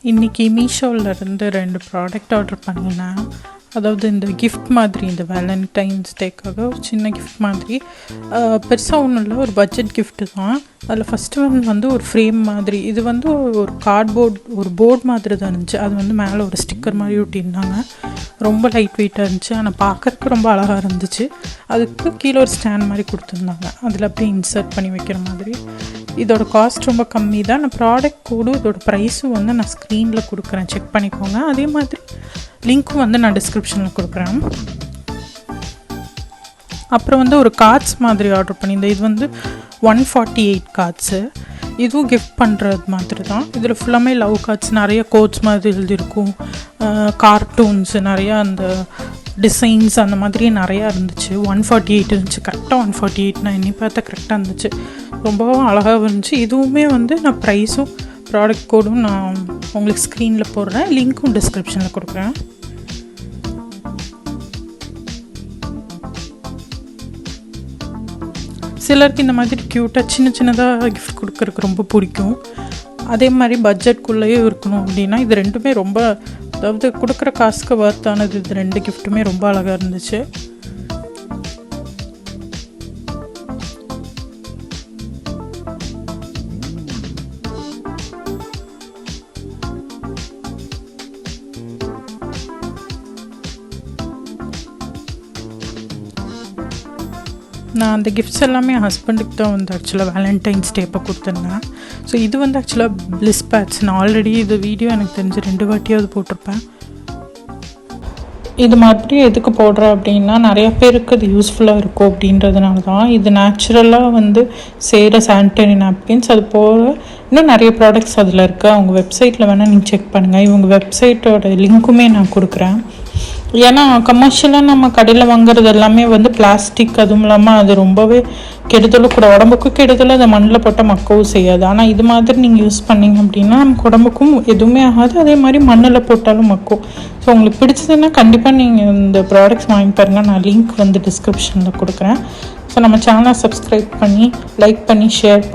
இன்றைக்கி மீஷோவிலேருந்து 2 product order பண்ணினேன். அதாவது இந்த கிஃப்ட் மாதிரி, இந்த வேலண்டைன்ஸ் டேக்காக ஒரு சின்ன கிஃப்ட் மாதிரி. பெருசாக ஒன்றும் இல்லை, ஒரு பட்ஜெட் கிஃப்ட்டு தான். அதில் ஃபஸ்ட்டு வந்து ஒரு ஃப்ரேம் மாதிரி, இது வந்து ஒரு கார்ட்போர்ட், ஒரு போர்ட் மாதிரி தான் இருந்துச்சு. அது வந்து மேலே ஒரு ஸ்டிக்கர் மாதிரி ஒட்டியிருந்தாங்க. ரொம்ப லைட் வெயிட்டாக இருந்துச்சு, ஆனால் பார்க்குறதுக்கு ரொம்ப அழகாக இருந்துச்சு. அதுக்கு கீழே ஒரு ஸ்டாண்ட் மாதிரி கொடுத்துருந்தாங்க, அதில் அப்படியே இன்சர்ட் பண்ணி வைக்கிற மாதிரி. இதோட காஸ்ட் ரொம்ப கம்மி தான். நான் ப்ராடக்ட் கோடும் இதோட ப்ரைஸும் வந்து நான் ஸ்க்ரீனில் கொடுக்குறேன், செக் பண்ணிக்கோங்க. அதே மாதிரி லிங்க்கும் வந்து நான் டிஸ்கிரிப்ஷனில் கொடுக்குறேன். அப்புறம் வந்து ஒரு கார்ட்ஸ் மாதிரி ஆர்டர் பண்ணியிருந்தேன். இது வந்து 148 கார்ட்ஸு. இதுவும் கிஃப்ட் பண்ணுறது மாதிரி தான். இதில் ஃபுல்லாமே லவ் கார்ட்ஸ், நிறைய கோட்ஸ் மாதிரி எழுதியிருக்கும், கார்ட்டூன்ஸு, நிறையா அந்த டிசைன்ஸ் அந்த மாதிரி நிறையா இருந்துச்சு. 148 இருந்துச்சு, கரெக்டாக 148 நான் எண்ணி பார்த்தா கரெக்டாக இருந்துச்சு. ரொம்பவும் அழகாக இருந்துச்சு. இதுவுமே வந்து நான் ப்ரைஸும் ப்ராடக்ட் கோடும் நான் உங்களுக்கு ஸ்க்ரீனில் போடுறேன், லிங்க்கும் டிஸ்கிரிப்ஷனில் கொடுக்குறேன். சிலருக்கு இந்த மாதிரி க்யூட்டாக சின்னதாக கிஃப்ட் கொடுக்குறதுக்கு ரொம்ப பிடிக்கும். அதே மாதிரி பட்ஜெட்குள்ளேயே இருக்கணும் அப்படின்னா இது ரெண்டுமே ரொம்ப, அதாவது கொடுக்குற காசுக்கு வர்த்தானது. இது 2 கிஃப்ட்டுமே ரொம்ப அழகாக இருந்துச்சு. நான் அந்த கிஃப்ட்ஸ் எல்லாமே என் ஹஸ்பண்டுக்கு தான் வந்து ஆக்சுவலாக வேலண்டைன்ஸ் டே அப்போ கொடுத்துருந்தேன். ஸோ இது வந்து ஆக்சுவலாக பிளிஸ் பேட்ஸ். நான் ஆல்ரெடி இது வீடியோ எனக்கு தெரிஞ்சு 2 வாட்டியாவது போட்டிருப்பேன். இது மாதிரி எதுக்கு போடுறேன் அப்படின்னா, நிறைய பேருக்கு அது யூஸ்ஃபுல்லாக இருக்கும் அப்படின்றதுனால தான். இது நேச்சுரலாக வந்து செய்கிற சானிட்டரி நாப்கின்ஸ். அது போக இன்னும் நிறைய ப்ராடக்ட்ஸ் அதில் இருக்குது. அவங்க வெப்சைட்டில் வேணால் நீங்கள் செக் பண்ணுங்கள். இவங்க வெப்சைட்டோட லிங்க்குமே நான் கொடுக்குறேன். ஏன்னா கமர்ஷியலாக நம்ம கடையில் வாங்குறது எல்லாமே வந்து பிளாஸ்டிக், அதுவும் இல்லாமல் அது ரொம்பவே கெடுதலும் கூட, உடம்புக்கும் கெடுதல், அதை மண்ணில் போட்டால் மக்கவும் செய்யாது. ஆனால் இது மாதிரி நீங்கள் யூஸ் பண்ணிங்க அப்படின்னா நமக்கு உடம்புக்கும் எதுவுமே ஆகாது, அதே மாதிரி மண்ணில் போட்டாலும் மக்கும். ஸோ உங்களுக்கு பிடிச்சதுன்னா கண்டிப்பாக நீங்கள் இந்த ப்ராடக்ட்ஸ் வாங்கி பாருங்கள். நான் லிங்க் வந்து டிஸ்கிரிப்ஷனில் கொடுக்குறேன். ஸோ நம்ம சேனலை சப்ஸ்கிரைப் பண்ணி, லைக் பண்ணி, ஷேர் பண்ணி